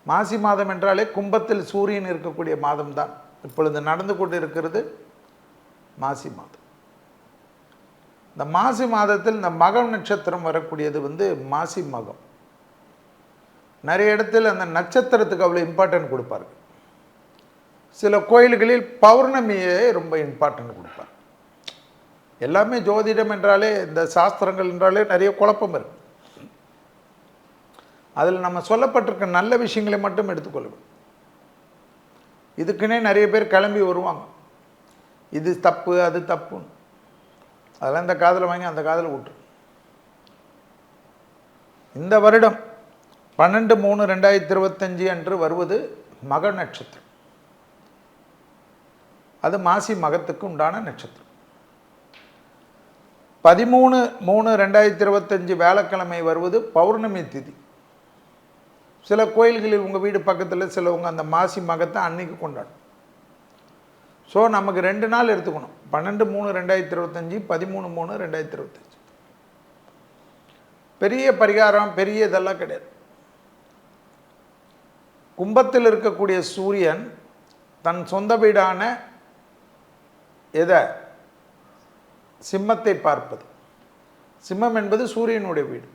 மாசி மாதம் என்றாலே கும்பத்தில் சூரியன் இருக்கக்கூடிய மாதம் தான். இப்பொழுது நடந்து கொண்டு இருக்கிறது மாசி மாதம். இந்த மாசி மாதத்தில் இந்த மகம் நட்சத்திரம் வரக்கூடியது மாசி மகம். நிறைய இடத்தில் அந்த நட்சத்திரத்துக்கு அவ்வளோ இம்பார்ட்டன்ட் கொடுப்பார்கள். சில கோயில்களில் பௌர்ணமியை ரொம்ப இம்பார்ட்டன்ட் கொடுப்பார். எல்லாமே ஜோதிடம் என்றாலே இந்த சாஸ்திரங்கள் என்றாலே நிறைய குழப்பம் இருக்கு. அதில் நம்ம சொல்லப்பட்டிருக்க நல்ல விஷயங்களை மட்டும் எடுத்துக்கொள்ளும். இதுக்குன்னே நிறைய பேர் கிளம்பி வருவாங்க, இது தப்பு அது தப்புன்னு. அதெல்லாம் இந்த காதில் வாங்கி அந்த காதில் விட்டு. இந்த வருடம் 12/3/2025 அன்று வருவது மக நட்சத்திரம். அது மாசி மகத்துக்கு உண்டான நட்சத்திரம். 13/3/2025 வியாழக்கிழமை வருவது பௌர்ணமி திதி. சில கோயில்களில் உங்கள் வீடு பக்கத்தில் சிலவங்க அந்த மாசி மகத்தை அன்னைக்கு கொண்டாடும். ஸோ நமக்கு 2 நாள் எடுத்துக்கணும். 12/3/2025, 13/3/2025. பெரிய பரிகாரம் பெரிய இதெல்லாம் கிடையாது. கும்பத்தில் இருக்கக்கூடிய சூரியன் தன் சொந்த வீடான சிம்மத்தை பார்ப்பது. சிம்மம் என்பது சூரியனுடைய வீடு.